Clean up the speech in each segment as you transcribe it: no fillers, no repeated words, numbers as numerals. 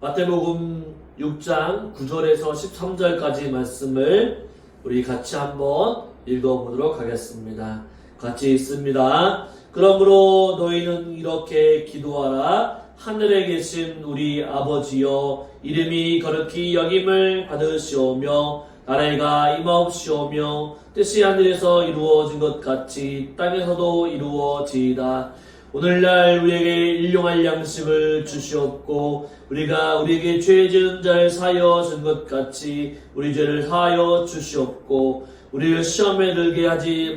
마태복음 6장 9절에서 13절까지 말씀을 우리 같이 한번 읽어보도록 하겠습니다. 같이 읽습니다. 그러므로 너희는 이렇게 기도하라. 하늘에 계신 우리 아버지여, 이름이 거룩히 여김을 받으시오며 나라가 임하옵시오며 뜻이 하늘에서 이루어진 것 같이 땅에서도 이루어지이다. 오늘날 우리에게 일용할 양식을 주시옵고 우리가 우리에게 죄 지은 자를 사하여 준 것 같이 우리 죄를 사하여 주시옵고 우리를 시험에 들게 하지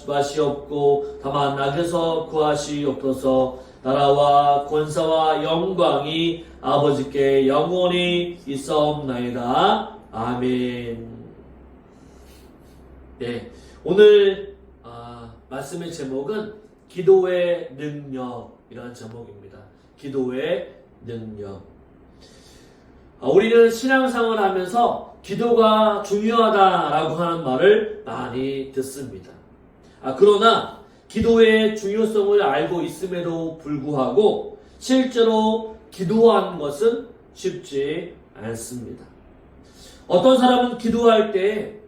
마시옵고 다만 악에서 구하시옵소서. 나라와 권사와 영광이 아버지께 영원히 있사옵나이다. 아멘. 네, 오늘 말씀의 제목은 기도의 능력이라는 제목입니다. 기도의 능력. 우리는 신앙생활을 하면서 기도가 중요하다라고 하는 말을 많이 듣습니다. 그러나 기도의 중요성을 알고 있음에도 불구하고 실제로 기도하는 것은 쉽지 않습니다. 어떤 사람은 기도할 때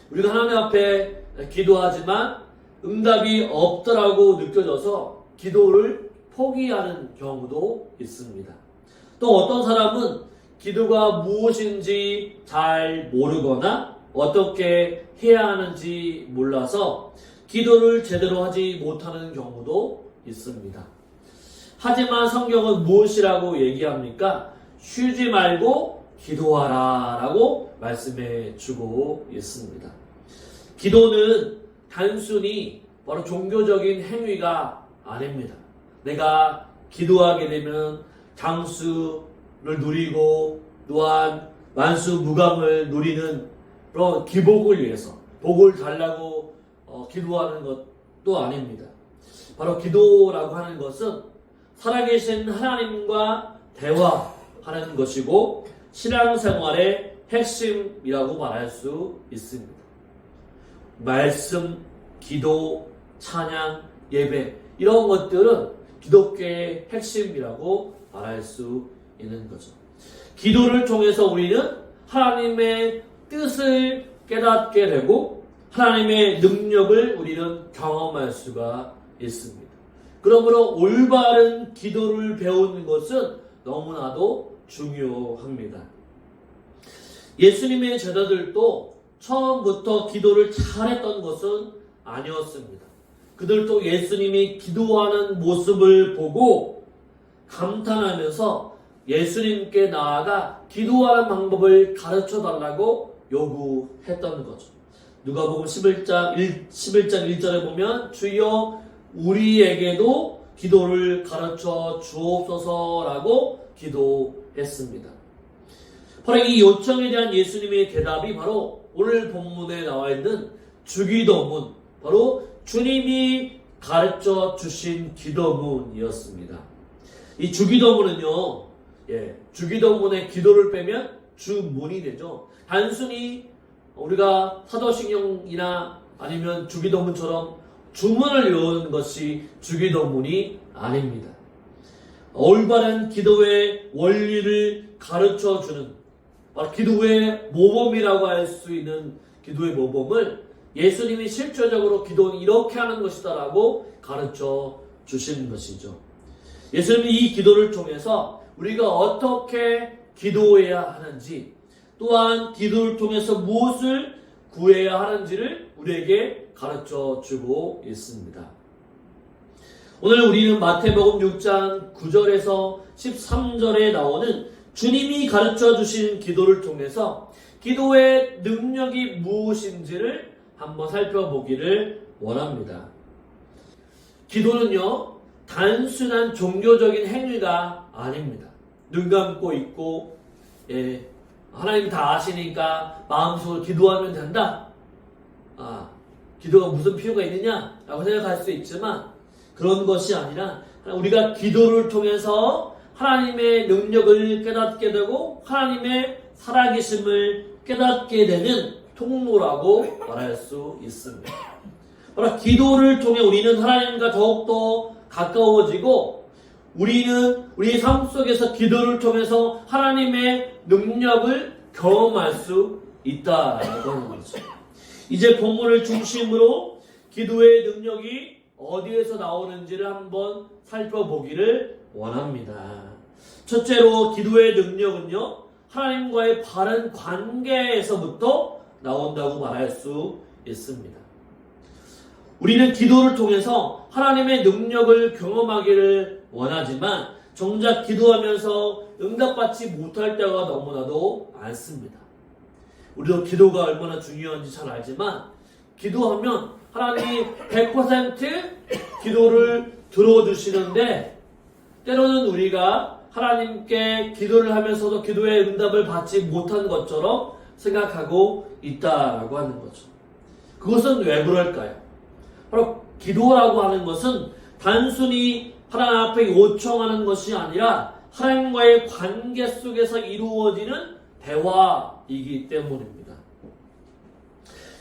우리가 하나님 앞에 기도하지만 응답이 없더라고 느껴져서 기도를 포기하는 경우도 있습니다. 또 어떤 사람은 기도가 무엇인지 잘 모르거나 어떻게 해야 하는지 몰라서 기도를 제대로 하지 못하는 경우도 있습니다. 하지만 성경은 무엇이라고 얘기합니까? 쉬지 말고 기도하라 라고 말씀해 주고 있습니다. 기도는 단순히 바로 종교적인 행위가 아닙니다. 내가 기도하게 되면 장수를 누리고 또한 만수무강을 누리는 그런 기복을 위해서 복을 달라고 기도하는 것도 아닙니다. 바로 기도라고 하는 것은 살아계신 하나님과 대화하는 것이고 신앙생활의 핵심이라고 말할 수 있습니다. 말씀, 기도, 찬양, 예배 이런 것들은 기독교의 핵심이라고 말할 수 있는 거죠. 기도를 통해서 우리는 하나님의 뜻을 깨닫게 되고 하나님의 능력을 우리는 경험할 수가 있습니다. 그러므로 올바른 기도를 배우는 것은 너무나도 중요합니다. 예수님의 제자들도 처음부터 기도를 잘했던 것은 아니었습니다. 그들도 예수님이 기도하는 모습을 보고 감탄하면서 예수님께 나아가 기도하는 방법을 가르쳐 달라고 요구했던 거죠. 누가복음 11장 1절에 보면 주여 우리에게도 기도를 가르쳐 주옵소서라고 기도했습니다. 바로 이 요청에 대한 예수님의 대답이 바로 오늘 본문에 나와 있는 주기도문, 바로 주님이 가르쳐 주신 기도문이었습니다. 이 주기도문은요, 주기도문의 기도를 빼면 주문이 되죠. 단순히 우리가 사도신경이나 아니면 주기도문처럼 주문을 외우는 것이 주기도문이 아닙니다. 올바른 기도의 원리를 가르쳐 주는 바로 기도의 모범이라고 할 수 있는 기도의 모범을 예수님이 실제적으로 기도는 이렇게 하는 것이다 라고 가르쳐 주시는 것이죠. 예수님이 이 기도를 통해서 우리가 어떻게 기도해야 하는지 또한 기도를 통해서 무엇을 구해야 하는지를 우리에게 가르쳐 주고 있습니다. 오늘 우리는 마태복음 6장 9절에서 13절에 나오는 주님이 가르쳐 주신 기도를 통해서 기도의 능력이 무엇인지를 한번 살펴보기를 원합니다. 기도는요, 단순한 종교적인 행위가 아닙니다. 눈 감고 있고, 하나님 다 아시니까 마음속으로 기도하면 된다. 기도가 무슨 필요가 있느냐? 라고 생각할 수 있지만, 그런 것이 아니라, 우리가 기도를 통해서 하나님의 능력을 깨닫게 되고, 하나님의 살아계심을 깨닫게 되는 통로라고 말할 수 있습니다. 바로 기도를 통해 우리는 하나님과 더욱더 가까워지고 우리는 우리 삶 속에서 기도를 통해서 하나님의 능력을 경험할 수 있다라고 하는 거죠. 이제 본문을 중심으로 기도의 능력이 어디에서 나오는지를 한번 살펴보기를 원합니다. 첫째로 기도의 능력은요, 하나님과의 바른 관계에서부터 나온다고 말할 수 있습니다. 우리는 기도를 통해서 하나님의 능력을 경험하기를 원하지만 정작 기도하면서 응답받지 못할 때가 너무나도 많습니다. 우리도 기도가 얼마나 중요한지 잘 알지만 기도하면 하나님이 100% 기도를 들어주시는데 때로는 우리가 하나님께 기도를 하면서도 기도의 응답을 받지 못한 것처럼 생각하고 있다라고 하는 거죠. 그것은 왜 그럴까요? 바로 기도라고 하는 것은 단순히 하나님 앞에 요청하는 것이 아니라 하나님과의 관계 속에서 이루어지는 대화이기 때문입니다.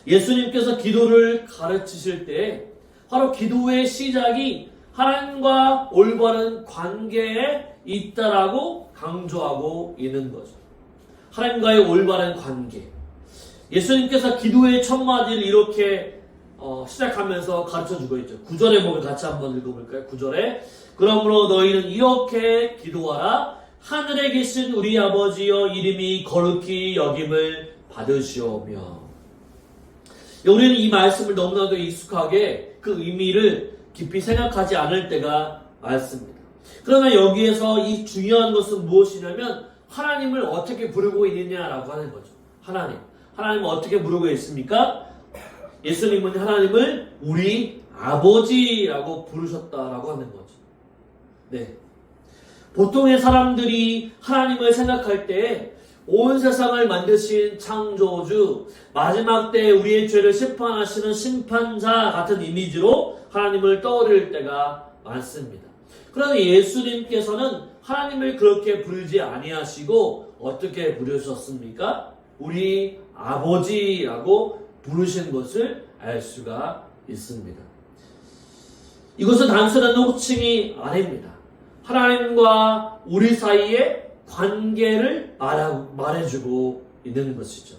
예수님께서 기도를 가르치실 때 바로 기도의 시작이 하나님과 올바른 관계에 있다라고 강조하고 있는 거죠. 하나님과의 올바른 관계. 예수님께서 기도의 첫 마디를 이렇게 시작하면서 가르쳐주고 있죠. 9절에 보면 같이 한번 읽어볼까요? 9절에 그러므로 너희는 이렇게 기도하라. 하늘에 계신 우리 아버지여 이름이 거룩히 여김을 받으시오며. 우리는 이 말씀을 너무나도 익숙하게 그 의미를 깊이 생각하지 않을 때가 많습니다. 그러나 여기에서 이 중요한 것은 무엇이냐면 하나님을 어떻게 부르고 있느냐라고 하는 거죠. 하나님을 어떻게 부르고 있습니까? 예수님은 하나님을 우리 아버지라고 부르셨다라고 하는 거죠. 네. 보통의 사람들이 하나님을 생각할 때 온 세상을 만드신 창조주, 마지막 때 우리의 죄를 심판하시는 심판자 같은 이미지로 하나님을 떠올릴 때가 많습니다. 그러나 예수님께서는 하나님을 그렇게 부르지 아니하시고 어떻게 부르셨습니까? 우리 아버지라고 부르신 것을 알 수가 있습니다. 이것은 단순한 호칭이 아닙니다. 하나님과 우리 사이의 관계를 말해주고 있는 것이죠.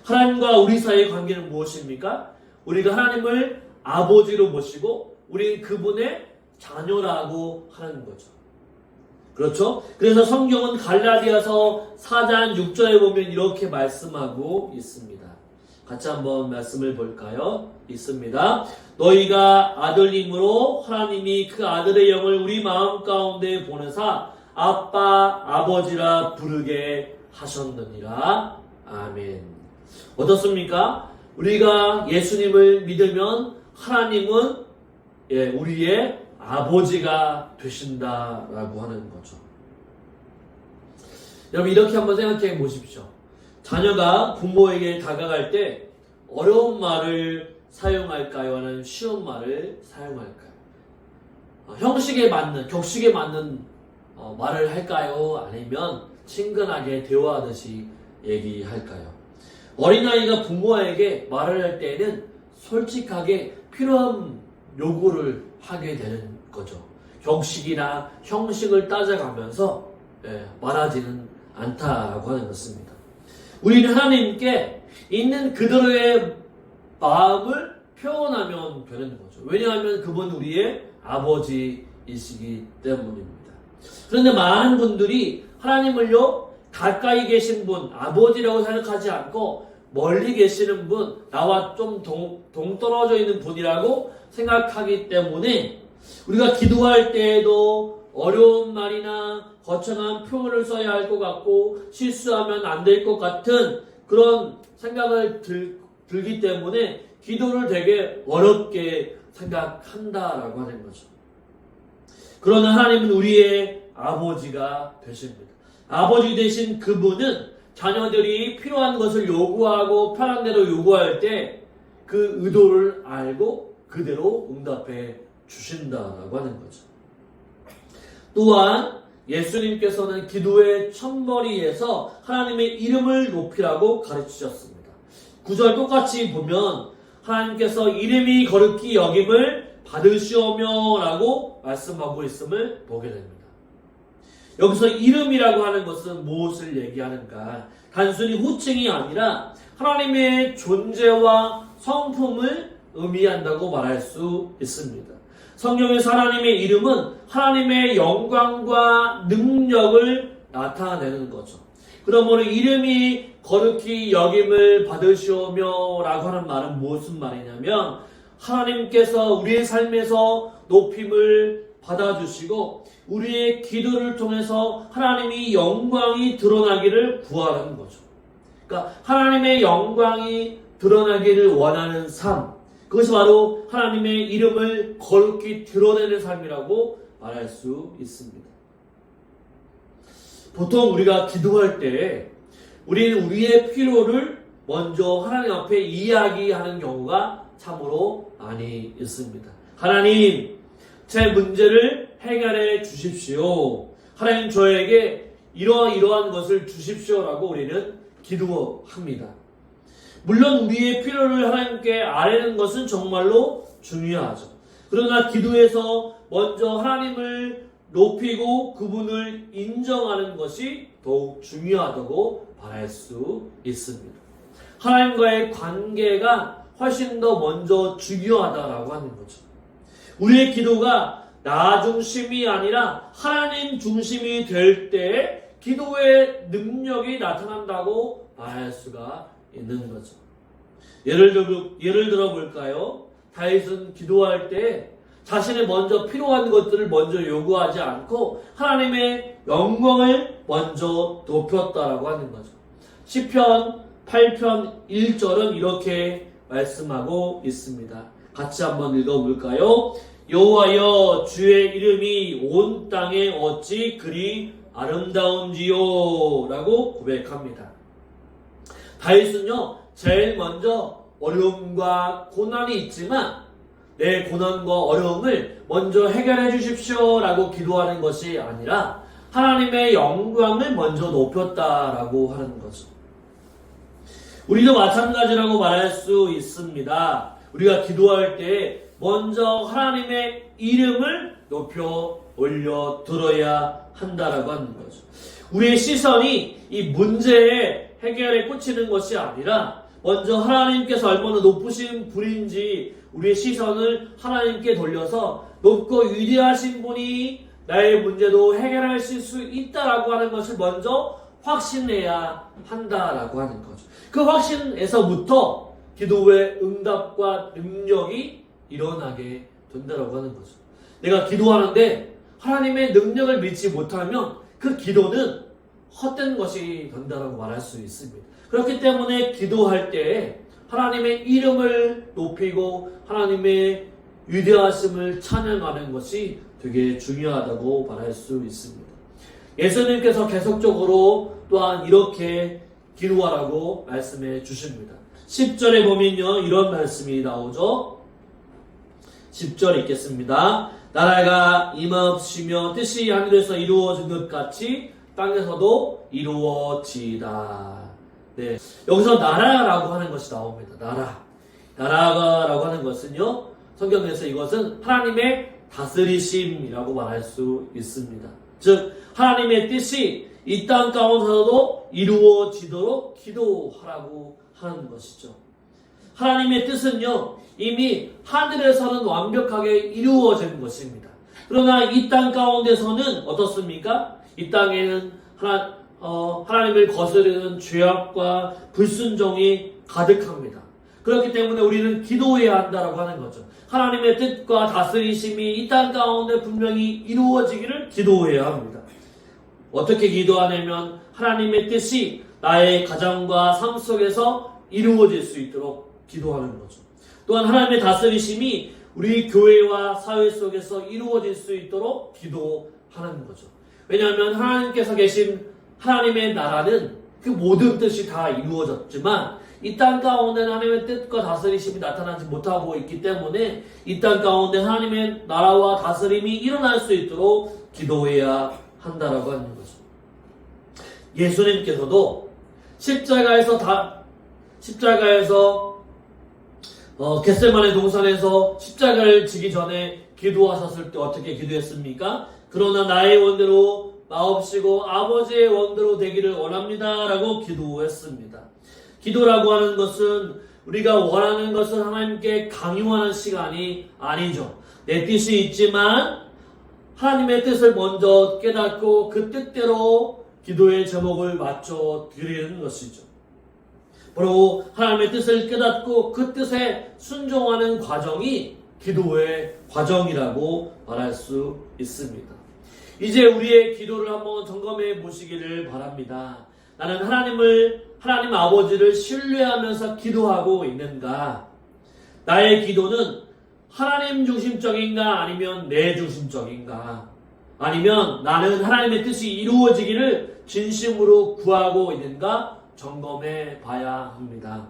하나님과 우리 사이의 관계는 무엇입니까? 우리가 하나님을 아버지로 모시고 우리는 그분의 자녀라고 하는 거죠. 그렇죠? 그래서 성경은 갈라디아서 4장 6절에 보면 이렇게 말씀하고 있습니다. 같이 한번 말씀을 볼까요? 있습니다. 너희가 아들님으로 하나님이 그 아들의 영을 우리 마음 가운데 보내사 아빠, 아버지라 부르게 하셨느니라. 아멘. 어떻습니까? 우리가 예수님을 믿으면 하나님은 우리의 아버지가 되신다라고 하는 거죠. 여러분 이렇게 한번 생각해 보십시오. 자녀가 부모에게 다가갈 때 어려운 말을 사용할까요? 아니면 쉬운 말을 사용할까요? 형식에 맞는, 격식에 맞는 말을 할까요? 아니면 친근하게 대화하듯이 얘기할까요? 어린아이가 부모에게 말을 할 때는 솔직하게 필요한 요구를 하게 되는 거죠. 격식이나 형식을 따져가면서 말하지는 않다라고 하는 것입니다. 우리는 하나님께 있는 그대로의 마음을 표현하면 되는 거죠. 왜냐하면 그분 우리의 아버지이시기 때문입니다. 그런데 많은 분들이 하나님을요 가까이 계신 분, 아버지라고 생각하지 않고 멀리 계시는 분, 나와 좀 동떨어져 있는 분이라고 생각하기 때문에 우리가 기도할 때에도 어려운 말이나 거창한 표현을 써야 할 것 같고 실수하면 안 될 것 같은 그런 생각을 들기 때문에 기도를 되게 어렵게 생각한다라고 하는 거죠. 그러나 하나님은 우리의 아버지가 되십니다. 아버지 되신 그분은 자녀들이 필요한 것을 요구하고 편한 대로 요구할 때 그 의도를 알고 그대로 응답해 주신다라고 하는 거죠. 또한 예수님께서는 기도의 첫머리에서 하나님의 이름을 높이라고 가르치셨습니다. 9절 똑같이 보면 하나님께서 이름이 거룩히 여김을 받으시오며 라고 말씀하고 있음을 보게 됩니다. 여기서 이름이라고 하는 것은 무엇을 얘기하는가? 단순히 호칭이 아니라 하나님의 존재와 성품을 의미한다고 말할 수 있습니다. 성경에서 하나님의 이름은 하나님의 영광과 능력을 나타내는 거죠. 그러므로 이름이 거룩히 여김을 받으시오며 라고 하는 말은 무슨 말이냐면 하나님께서 우리의 삶에서 높임을 받아주시고 우리의 기도를 통해서 하나님의 영광이 드러나기를 구하라는 거죠. 그러니까 하나님의 영광이 드러나기를 원하는 삶, 그것이 바로 하나님의 이름을 거룩히 드러내는 삶이라고 말할 수 있습니다. 보통 우리가 기도할 때 우리는 우리의 필요를 먼저 하나님 앞에 이야기하는 경우가 참으로 많이 있습니다. 하나님, 제 문제를 해결해 주십시오. 하나님, 저에게 이러한 것을 주십시오라고 우리는 기도합니다. 물론 우리의 필요를 하나님께 아뢰는 것은 정말로 중요하죠. 그러나 기도에서 먼저 하나님을 높이고 그분을 인정하는 것이 더욱 중요하다고 말할 수 있습니다. 하나님과의 관계가 훨씬 더 먼저 중요하다라고 하는 거죠. 우리의 기도가 나 중심이 아니라 하나님 중심이 될 때 기도의 능력이 나타난다고 말할 수가 있는 거죠. 예를 들어 볼까요? 다윗은 기도할 때 자신의 먼저 필요한 것들을 먼저 요구하지 않고 하나님의 영광을 먼저 높였다라고 하는 거죠. 시편 8편 1절은 이렇게 말씀하고 있습니다. 같이 한번 읽어볼까요? 여호와여, 주의 이름이 온 땅에 어찌 그리 아름다운지요 라고 고백합니다. 다윗은요, 제일 먼저 어려움과 고난이 있지만 내 고난과 어려움을 먼저 해결해 주십시오 라고 기도하는 것이 아니라 하나님의 영광을 먼저 높였다라고 하는 거죠. 우리도 마찬가지라고 말할 수 있습니다. 우리가 기도할 때 먼저 하나님의 이름을 높여 올려 들어야 한다라고 하는 거죠. 우리의 시선이 이 문제의 해결에 꽂히는 것이 아니라 먼저 하나님께서 얼마나 높으신 분인지 우리의 시선을 하나님께 돌려서 높고 위대하신 분이 나의 문제도 해결하실 수 있다라고 하는 것을 먼저 확신해야 한다라고 하는 거죠. 그 확신에서부터 기도의 응답과 능력이 일어나게 된다라고 하는 거죠. 내가 기도하는데 하나님의 능력을 믿지 못하면 그 기도는 헛된 것이 된다라고 말할 수 있습니다. 그렇기 때문에 기도할 때 하나님의 이름을 높이고 하나님의 위대하심을 찬양하는 것이 되게 중요하다고 말할 수 있습니다. 예수님께서 계속적으로 또한 이렇게 기도하라고 말씀해 주십니다. 10절에 보면요, 이런 말씀이 나오죠. 10절 읽겠습니다. 나라가 임하옵시며 뜻이 하늘에서 이루어진 것 같이 땅에서도 이루어지이다. 네, 여기서 나라라고 하는 것이 나옵니다. 나라라고 하는 것은요, 성경에서 이것은 하나님의 다스리심이라고 말할 수 있습니다. 즉 하나님의 뜻이 이 땅 가운데서도 이루어지도록 기도하라고 하는 것이죠. 하나님의 뜻은요, 이미 하늘에서는 완벽하게 이루어진 것입니다. 그러나 이 땅 가운데서는 어떻습니까? 이 땅에는 하나님을 거스르는 죄악과 불순종이 가득합니다. 그렇기 때문에 우리는 기도해야 한다라고 하는 거죠. 하나님의 뜻과 다스리심이 이 땅 가운데 분명히 이루어지기를 기도해야 합니다. 어떻게 기도하냐면 하나님의 뜻이 나의 가정과 삶 속에서 이루어질 수 있도록 기도하는 거죠. 또한 하나님의 다스리심이 우리 교회와 사회 속에서 이루어질 수 있도록 기도하는 거죠. 왜냐하면 하나님께서 계신 하나님의 나라는 그 모든 뜻이 다 이루어졌지만 이 땅 가운데는 하나님의 뜻과 다스리심이 나타나지 못하고 있기 때문에 이 땅 가운데 하나님의 나라와 다스림이 일어날 수 있도록 기도해야 한다라고 하는 거죠. 예수님께서도 십자가에서 겟세마네 동산에서 십자가를 지기 전에 기도하셨을 때 어떻게 기도했습니까? 그러나 나의 원대로 마옵시고 아버지의 원대로 되기를 원합니다 라고 기도했습니다. 기도라고 하는 것은 우리가 원하는 것을 하나님께 강요하는 시간이 아니죠. 내 뜻이 있지만 하나님의 뜻을 먼저 깨닫고 그 뜻대로 기도의 제목을 맞춰 드리는 것이죠. 바로 하나님의 뜻을 깨닫고 그 뜻에 순종하는 과정이 기도의 과정이라고 말할 수 있습니다. 이제 우리의 기도를 한번 점검해 보시기를 바랍니다. 나는 하나님 아버지를 신뢰하면서 기도하고 있는가? 나의 기도는 하나님 중심적인가 아니면 내 중심적인가? 아니면 나는 하나님의 뜻이 이루어지기를 진심으로 구하고 있는가? 점검해 봐야 합니다.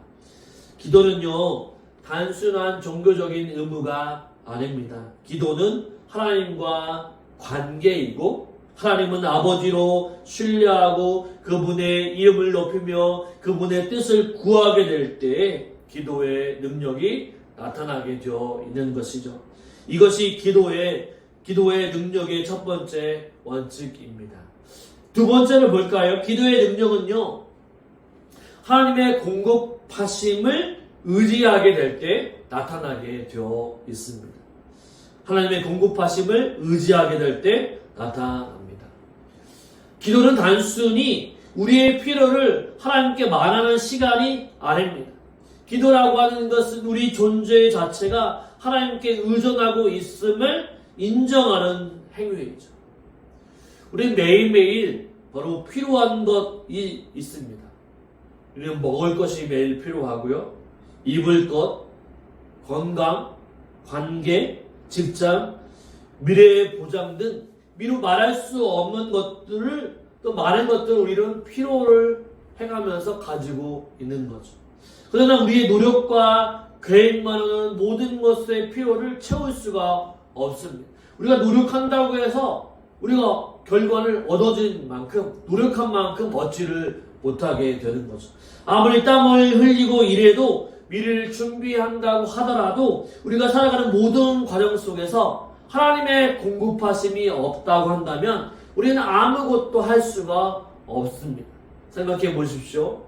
기도는요, 단순한 종교적인 의무가 아닙니다. 기도는 하나님과 관계이고 하나님은 아버지로 신뢰하고 그분의 이름을 높이며 그분의 뜻을 구하게 될 때 기도의 능력이 나타나게 되어 있는 것이죠. 이것이 기도의 능력의 첫 번째 원칙입니다. 두 번째를 볼까요? 기도의 능력은요, 하나님의 공급하심을 의지하게 될 때 나타나게 되어 있습니다. 하나님의 공급하심을 의지하게 될 때 나타납니다. 기도는 단순히 우리의 필요를 하나님께 말하는 시간이 아닙니다. 기도라고 하는 것은 우리 존재 자체가 하나님께 의존하고 있음을 인정하는 행위이죠. 우리는 매일매일 바로 필요한 것이 있습니다. 우리는 먹을 것이 매일 필요하고요. 입을 것, 건강, 관계, 직장, 미래의 보장 등 미루 말할 수 없는 것들을 또 많은 것들을 우리는 필요를 해가면서 가지고 있는 거죠. 그러나 우리의 노력과 계획만으로는 모든 것의 필요를 채울 수가 없습니다. 우리가 노력한다고 해서 우리가 결과를 얻어진 만큼 노력한 만큼 얻지를 못하게 되는 거죠. 아무리 땀을 흘리고 일해도 미래를 준비한다고 하더라도 우리가 살아가는 모든 과정 속에서 하나님의 공급하심이 없다고 한다면 우리는 아무것도 할 수가 없습니다. 생각해 보십시오.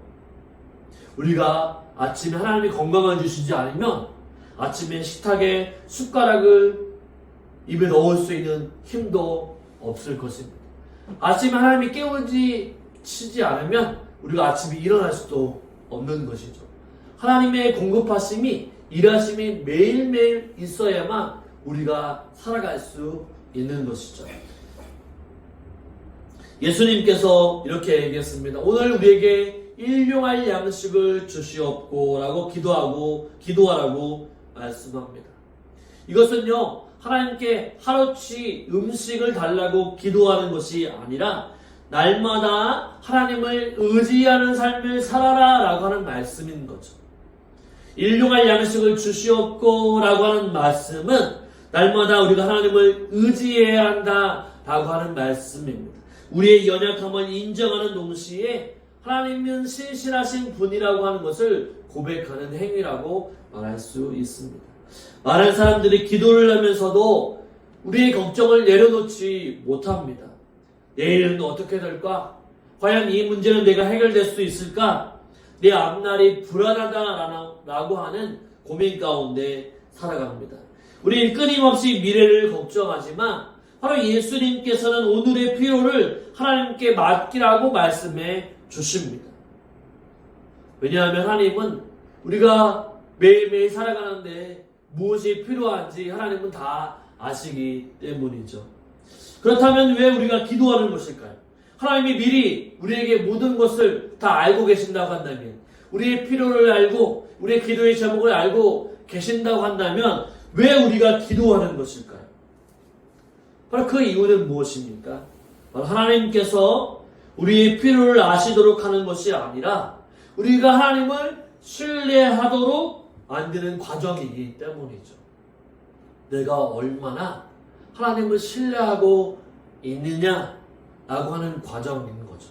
우리가 아침에 하나님이 건강을 주시지 않으면 아침에 식탁에 숟가락을 입에 넣을 수 있는 힘도 없을 것입니다. 아침에 하나님이 깨우치지 않으면 우리가 아침에 일어날 수도 없는 것이죠. 하나님의 공급하심이 일하심이 매일매일 있어야만 우리가 살아갈 수 있는 것이죠. 예수님께서 이렇게 얘기했습니다. 오늘 우리에게 일용할 양식을 주시옵고 라고 기도하라고 말씀합니다. 이것은요, 하나님께 하루치 음식을 달라고 기도하는 것이 아니라 날마다 하나님을 의지하는 삶을 살아라 라고 하는 말씀인 거죠. 일용할 양식을 주시옵고 라고 하는 말씀은 날마다 우리가 하나님을 의지해야 한다 라고 하는 말씀입니다. 우리의 연약함을 인정하는 동시에 하나님은 신실하신 분이라고 하는 것을 고백하는 행위라고 말할 수 있습니다. 많은 사람들이 기도를 하면서도 우리의 걱정을 내려놓지 못합니다. 내일은 어떻게 될까? 과연 이 문제는 내가 해결될 수 있을까? 내 앞날이 불안하다라고 하는 고민 가운데 살아갑니다. 우리는 끊임없이 미래를 걱정하지만 바로 예수님께서는 오늘의 필요를 하나님께 맡기라고 말씀해 주십니다. 왜냐하면 하나님은 우리가 매일매일 살아가는데 무엇이 필요한지 하나님은 다 아시기 때문이죠. 그렇다면 왜 우리가 기도하는 것일까요? 하나님이 미리 우리에게 모든 것을 다 알고 계신다고 한다면, 우리의 필요를 알고 우리의 기도의 제목을 알고 계신다고 한다면 왜 우리가 기도하는 것일까요? 바로 그 이유는 무엇입니까? 바로 하나님께서 우리의 필요를 아시도록 하는 것이 아니라 우리가 하나님을 신뢰하도록 만드는 과정이기 때문이죠. 내가 얼마나 하나님을 신뢰하고 있느냐라고 하는 과정인 거죠.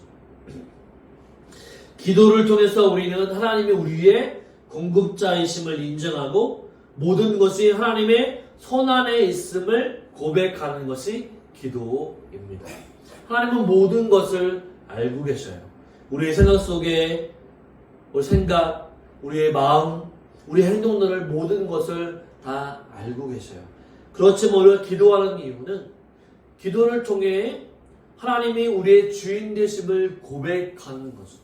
기도를 통해서 우리는 하나님이 우리의 공급자이심을 인정하고 모든 것이 하나님의 손 안에 있음을 고백하는 것이 기도입니다. 하나님은 모든 것을 알고 계셔요. 우리의 생각 속에 우리 생각, 우리의 마음, 우리 행동들을 모든 것을 다 알고 계셔요. 그렇지만 우리가 기도하는 이유는 기도를 통해 하나님이 우리의 주인 되심을 고백하는 거죠.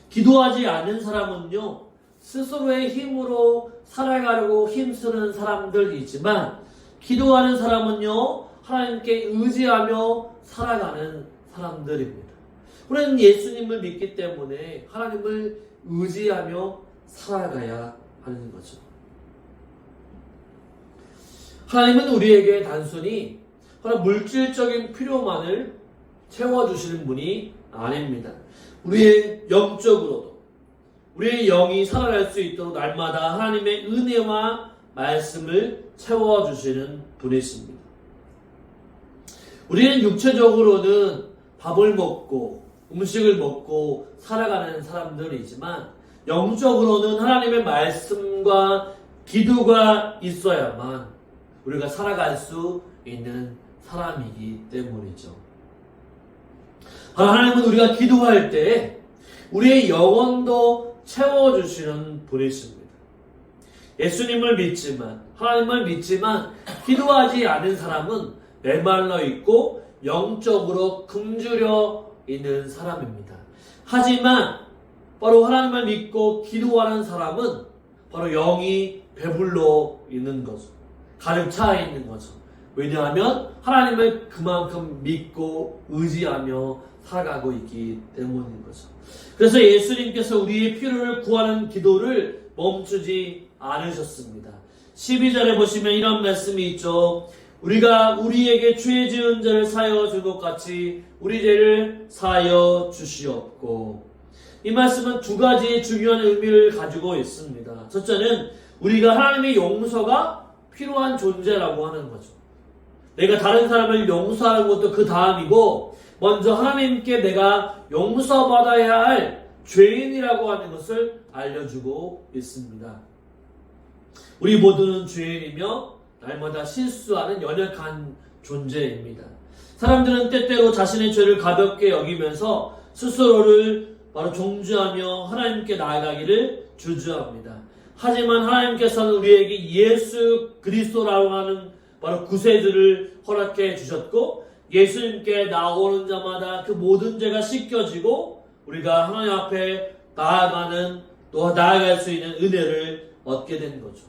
기도하지 않는 사람은요, 스스로의 힘으로 살아가려고 힘쓰는 사람들이지만, 기도하는 사람은요, 하나님께 의지하며 살아가는 사람들입니다. 우리는 예수님을 믿기 때문에 하나님을 의지하며 살아가야 하는 거죠. 하나님은 우리에게 단순히 물질적인 필요만을 채워주시는 분이 아닙니다. 우리의 영적으로도 우리의 영이 살아날 수 있도록 날마다 하나님의 은혜와 말씀을 채워주시는 분이십니다. 우리는 육체적으로는 밥을 먹고 음식을 먹고 살아가는 사람들이지만 영적으로는 하나님의 말씀과 기도가 있어야만 우리가 살아갈 수 있는 사람이기 때문이죠. 하나님은 우리가 기도할 때 우리의 영혼도 채워주시는 분이십니다. 예수님을 믿지만, 하나님을 믿지만 기도하지 않은 사람은 메말라 있고 영적으로 굶주려 있는 사람입니다. 하지만 바로 하나님을 믿고 기도하는 사람은 바로 영이 배불러 있는 거죠. 가득 차 있는 거죠. 왜냐하면 하나님을 그만큼 믿고 의지하며 살아가고 있기 때문인 거죠. 그래서 예수님께서 우리의 필요를 구하는 기도를 멈추지 않으셨습니다. 12절에 보시면 이런 말씀이 있죠. 우리가 우리에게 죄 지은 자를 사하여 줄 것 같이 우리 죄를 사하여 주시옵고. 이 말씀은 두 가지의 중요한 의미를 가지고 있습니다. 첫째는 우리가 하나님의 용서가 필요한 존재라고 하는 거죠. 내가 다른 사람을 용서하는 것도 그 다음이고, 먼저 하나님께 내가 용서받아야 할 죄인이라고 하는 것을 알려주고 있습니다. 우리 모두는 죄인이며 날마다 실수하는 연약한 존재입니다. 사람들은 때때로 자신의 죄를 가볍게 여기면서 스스로를 바로 종주하며 하나님께 나아가기를 주저합니다. 하지만 하나님께서는 우리에게 예수 그리스도라고 하는 바로 구세주를 허락해 주셨고, 예수님께 나오는 자마다 그 모든 죄가 씻겨지고 우리가 하나님 앞에 또 나아갈 수 있는 은혜를 얻게 된 거죠.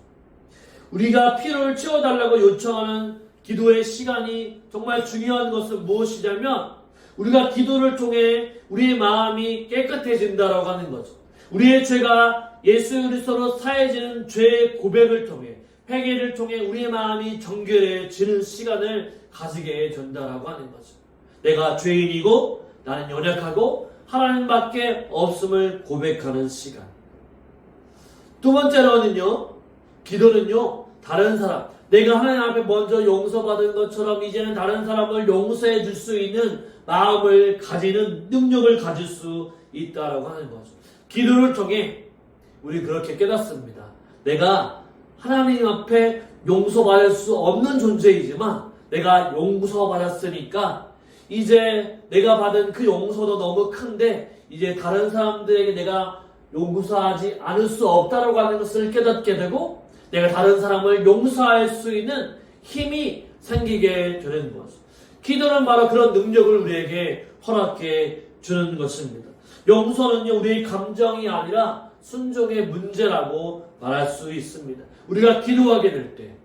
우리가 필요를 채워달라고 요청하는 기도의 시간이 정말 중요한 것은 무엇이냐면, 우리가 기도를 통해 우리의 마음이 깨끗해진다라고 하는 거죠. 우리의 죄가 예수 그리스도로 사해지는 죄의 고백을 통해, 회개를 통해 우리의 마음이 정결해지는 시간을 가지게 된다라고 하는 거죠. 내가 죄인이고 나는 연약하고 하나님밖에 없음을 고백하는 시간. 두 번째로는요, 기도는요, 다른 사람, 내가 하나님 앞에 먼저 용서받은 것처럼 이제는 다른 사람을 용서해 줄 수 있는 마음을 가지는 능력을 가질 수 있다라고 하는 거죠. 기도를 통해 우리 그렇게 깨닫습니다. 내가 하나님 앞에 용서받을 수 없는 존재이지만 내가 용서받았으니까 이제 내가 받은 그 용서도 너무 큰데 이제 다른 사람들에게 내가 용서하지 않을 수 없다라고 하는 것을 깨닫게 되고, 내가 다른 사람을 용서할 수 있는 힘이 생기게 되는 거죠. 기도는 바로 그런 능력을 우리에게 허락해 주는 것입니다. 용서는요, 우리의 감정이 아니라 순종의 문제라고 말할 수 있습니다. 우리가 기도하게 될 때,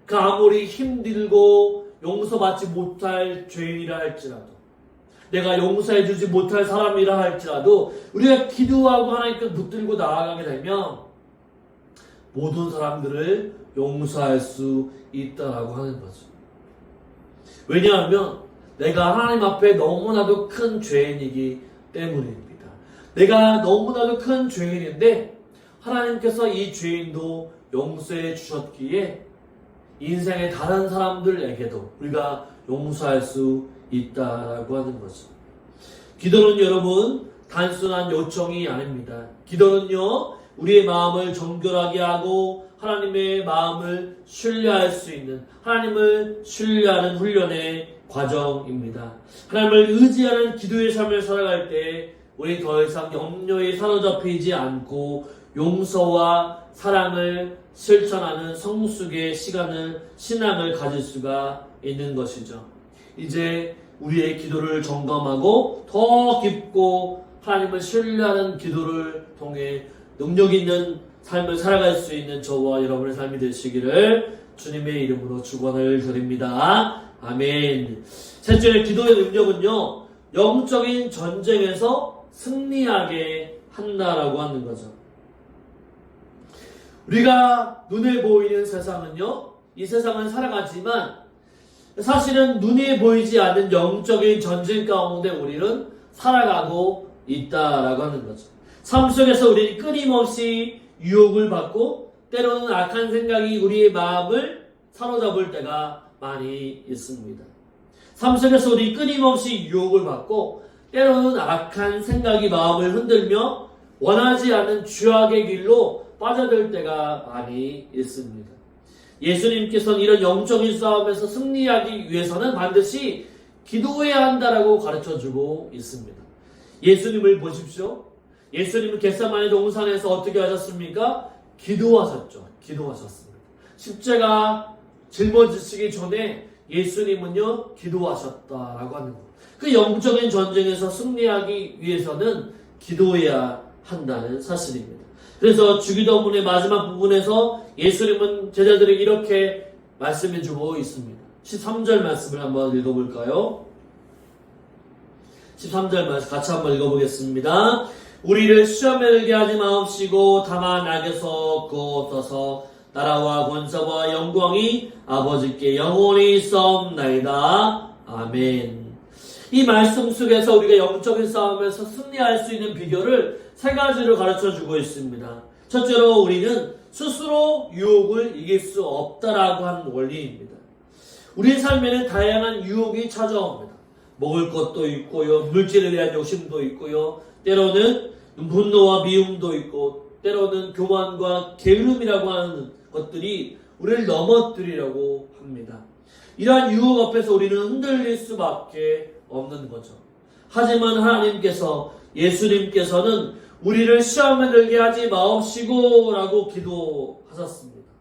그 아무리 힘들고 용서받지 못할 죄인이라 할지라도, 내가 용서해주지 못할 사람이라 할지라도, 우리가 기도하고 하나님께 붙들고 나아가게 되면 모든 사람들을 용서할 수 있다라고 하는 거죠. 왜냐하면 내가 하나님 앞에 너무나도 큰 죄인이기 때문입니다. 내가 너무나도 큰 죄인인데 하나님께서 이 죄인도 용서해 주셨기에 인생의 다른 사람들에게도 우리가 용서할 수 있다라고 하는 거죠. 기도는 여러분 단순한 요청이 아닙니다. 기도는요, 우리의 마음을 정결하게 하고 하나님의 마음을 신뢰할 수 있는, 하나님을 신뢰하는 훈련의 과정입니다. 하나님을 의지하는 기도의 삶을 살아갈 때 우리 더 이상 염려에 사로잡히지 않고 용서와 사랑을 실천하는 성숙의 신앙을 가질 수가 있는 것이죠. 이제 우리의 기도를 점검하고 더 깊고 하나님을 신뢰하는 기도를 통해 능력 있는 삶을 살아갈 수 있는 저와 여러분의 삶이 되시기를 주님의 이름으로 축원을 드립니다. 아멘. 셋째, 기도의 능력은요, 영적인 전쟁에서 승리하게 한다라고 하는 거죠. 우리가 눈에 보이는 세상은요, 이 세상은 살아가지만 사실은 눈에 보이지 않는 영적인 전쟁 가운데 우리는 살아가고 있다라고 하는 거죠. 삶 속에서 우리는 끊임없이 유혹을 받고 때로는 악한 생각이 우리의 마음을 사로잡을 때가 많이 있습니다. 삶 속에서 우리 끊임없이 유혹을 받고 때로는 악한 생각이 마음을 흔들며 원하지 않는 죄악의 길로 빠져들 때가 많이 있습니다. 예수님께서는 이런 영적인 싸움에서 승리하기 위해서는 반드시 기도해야 한다라고 가르쳐주고 있습니다. 예수님을 보십시오. 예수님은 겟세마네 동산에서 어떻게 하셨습니까? 기도하셨죠. 기도하셨습니다. 십자가 짊어지시기 전에 예수님은요, 기도하셨다라고 하는 것. 그 영적인 전쟁에서 승리하기 위해서는 기도해야 한다는 사실입니다. 그래서 주기도문의 마지막 부분에서 예수님은 제자들에게 이렇게 말씀해 주고 있습니다. 13절 말씀을 한번 읽어볼까요? 13절 말씀 같이 한번 읽어보겠습니다. 우리를 시험에 들게 하지 마옵시고 다만 악에서 구하옵소서. 나라와 권세와 영광이 아버지께 영원히 있사옵나이다. 아멘. 이 말씀 속에서 우리가 영적인 싸움에서 승리할 수 있는 비결을 세 가지를 가르쳐주고 있습니다. 첫째로 우리는 스스로 유혹을 이길 수 없다라고 하는 원리입니다. 우리 삶에는 다양한 유혹이 찾아옵니다. 먹을 것도 있고요, 물질에 대한 욕심도 있고요, 때로는 분노와 미움도 있고, 때로는 교만과 게으름이라고 하는 것들이 우리를 넘어뜨리려고 합니다. 이러한 유혹 앞에서 우리는 흔들릴 수밖에 없는 거죠. 하지만 하나님께서, 예수님께서는 우리를 시험에 들게 하지 마옵시고 라고 기도하셨습니다.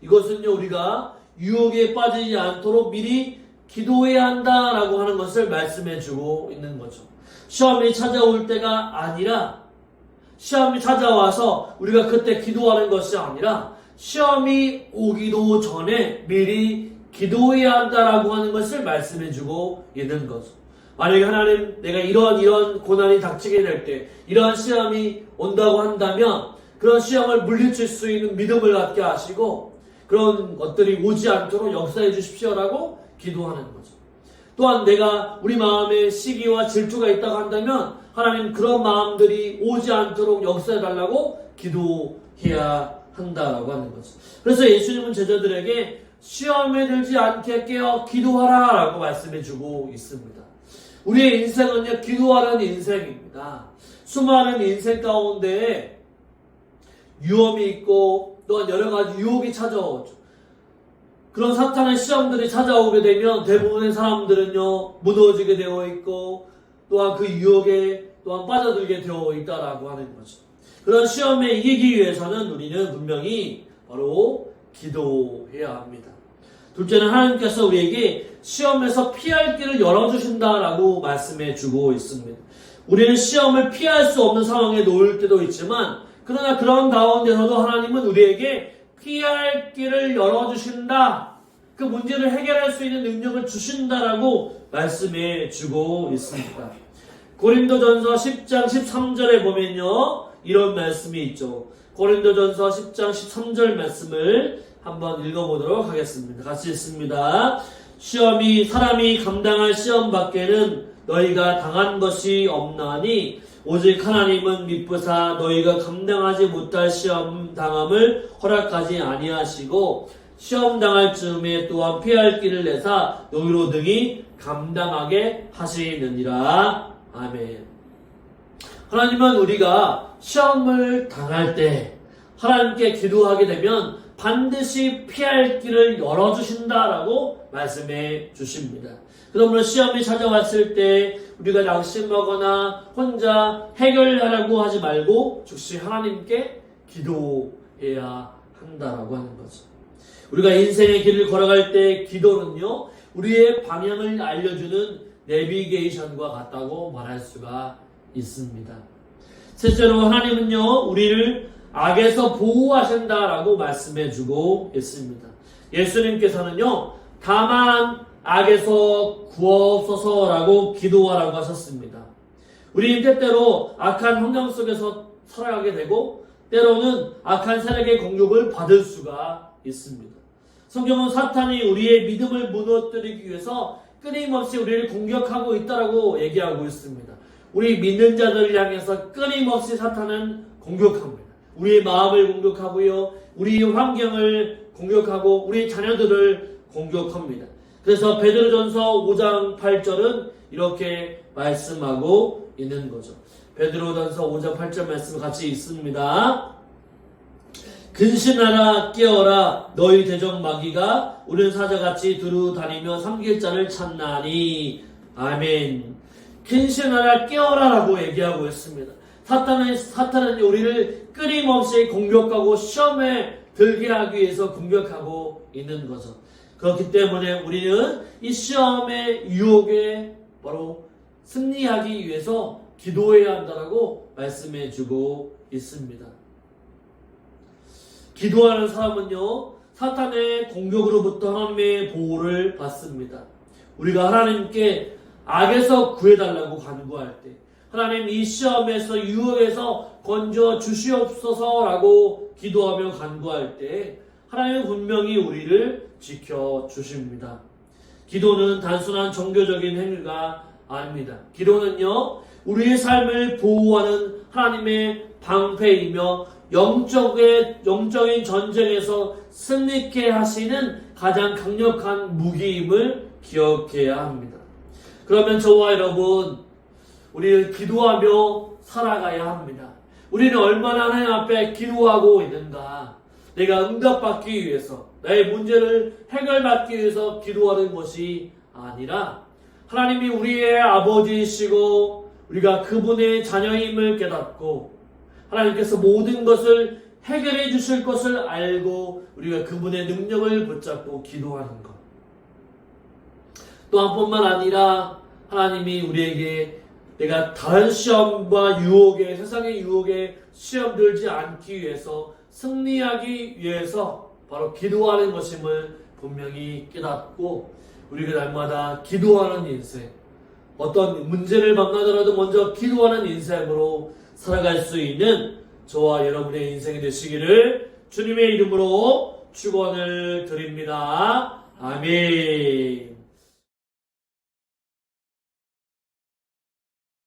이것은요, 우리가 유혹에 빠지지 않도록 미리 기도해야 한다라고 하는 것을 말씀해 주고 있는 거죠. 시험이 찾아올 때가 아니라, 시험이 찾아와서 우리가 그때 기도하는 것이 아니라 시험이 오기도 전에 미리 기도해야 한다라고 하는 것을 말씀해 주고 있는 거죠. 만약에 하나님, 내가 이런 고난이 닥치게 될 때, 이러한 시험이 온다고 한다면 그런 시험을 물리칠 수 있는 믿음을 갖게 하시고 그런 것들이 오지 않도록 역사해 주십시오라고 기도하는 거죠. 또한 내가 우리 마음에 시기와 질투가 있다고 한다면 하나님, 그런 마음들이 오지 않도록 역사해 달라고 기도해야 한다라고 하는 거죠. 그래서 예수님은 제자들에게 시험에 들지 않게 깨어 기도하라 라고 말씀해 주고 있습니다. 우리의 인생은요, 기도하라는 인생입니다. 수많은 인생 가운데 위험이 있고 또한 여러 가지 유혹이 찾아오죠. 그런 사탄의 시험들이 찾아오게 되면 대부분의 사람들은요, 무너지게 되어 있고 또한 그 유혹에 또한 빠져들게 되어 있다라고 하는 거죠. 그런 시험에 이기기 위해서는 우리는 분명히 바로 기도해야 합니다. 둘째는 하나님께서 우리에게 시험에서 피할 길을 열어주신다라고 말씀해 주고 있습니다. 우리는 시험을 피할 수 없는 상황에 놓일 때도 있지만, 그러나 그런 가운데서도 하나님은 우리에게 피할 길을 열어주신다, 그 문제를 해결할 수 있는 능력을 주신다라고 말씀해 주고 있습니다. 고린도전서 10장 13절에 보면요, 이런 말씀이 있죠. 고린도전서 10장 13절 말씀을 한번 읽어보도록 하겠습니다. 같이 읽습니다. 시험이 사람이 감당할 시험 밖에는 너희가 당한 것이 없나니 오직 하나님은 미쁘사 너희가 감당하지 못할 시험 당함을 허락하지 아니하시고 시험 당할 즈음에 또한 피할 길을 내사 너희로 능히 감당하게 하시느니라. 아멘. 하나님은 우리가 시험을 당할 때 하나님께 기도하게 되면 반드시 피할 길을 열어주신다라고 말씀해 주십니다. 그러므로 시험이 찾아왔을 때 우리가 낙심하거나 혼자 해결하려고 하지 말고 즉시 하나님께 기도해야 한다라고 하는 거죠. 우리가 인생의 길을 걸어갈 때 기도는요, 우리의 방향을 알려주는 내비게이션과 같다고 말할 수가 있습니다. 실제로 하나님은요, 우리를 악에서 보호하신다라고 말씀해주고 있습니다. 예수님께서는요, 다만 악에서 구하옵소서라고 기도하라고 하셨습니다. 우리는 때때로 악한 환경 속에서 살아가게 되고 때로는 악한 세력의 공격을 받을 수가 있습니다. 성경은 사탄이 우리의 믿음을 무너뜨리기 위해서 끊임없이 우리를 공격하고 있다라고 얘기하고 있습니다. 우리 믿는 자들을 향해서 끊임없이 사탄은 공격합니다. 우리의 마음을 공격하고요, 우리의 환경을 공격하고 우리 자녀들을 공격합니다. 그래서 베드로전서 5장 8절은 이렇게 말씀하고 있는 거죠. 베드로전서 5장 8절 말씀 같이 있습니다. 근신하라 깨어라 너희 대적 마귀가 우는 사자같이 두루 다니며 삼킬 자를 찾나니. 아멘. 근신하라 깨어라라고 얘기하고 있습니다. 사탄은 우리를 끊임없이 공격하고 시험에 들게 하기 위해서 공격하고 있는 거죠. 그렇기 때문에 우리는 이 시험의 유혹에 바로 승리하기 위해서 기도해야 한다라고 말씀해주고 있습니다. 기도하는 사람은요, 사탄의 공격으로부터 하나님의 보호를 받습니다. 우리가 하나님께 악에서 구해달라고 간구할 때, 하나님 이 시험에서 유혹에서 건져 주시옵소서라고 기도하며 간구할 때 하나님은 분명히 우리를 지켜주십니다. 기도는 단순한 종교적인 행위가 아닙니다. 기도는요, 우리의 삶을 보호하는 하나님의 방패이며 영적인 전쟁에서 승리케 하시는 가장 강력한 무기임을 기억해야 합니다. 그러면 저와 여러분, 우리는 기도하며 살아가야 합니다. 우리는 얼마나 하나님 앞에 기도하고 있는가. 내가 응답받기 위해서, 나의 문제를 해결받기 위해서 기도하는 것이 아니라 하나님이 우리의 아버지이시고 우리가 그분의 자녀임을 깨닫고 하나님께서 모든 것을 해결해 주실 것을 알고 우리가 그분의 능력을 붙잡고 기도하는 것. 또 한 번만 아니라 하나님이 우리에게 내가 다른 시험과 유혹에, 세상의 유혹에 시험 들지 않기 위해서, 승리하기 위해서 바로 기도하는 것임을 분명히 깨닫고 우리가 날마다 기도하는 인생, 어떤 문제를 만나더라도 먼저 기도하는 인생으로 살아갈 수 있는 저와 여러분의 인생이 되시기를 주님의 이름으로 축원을 드립니다. 아멘.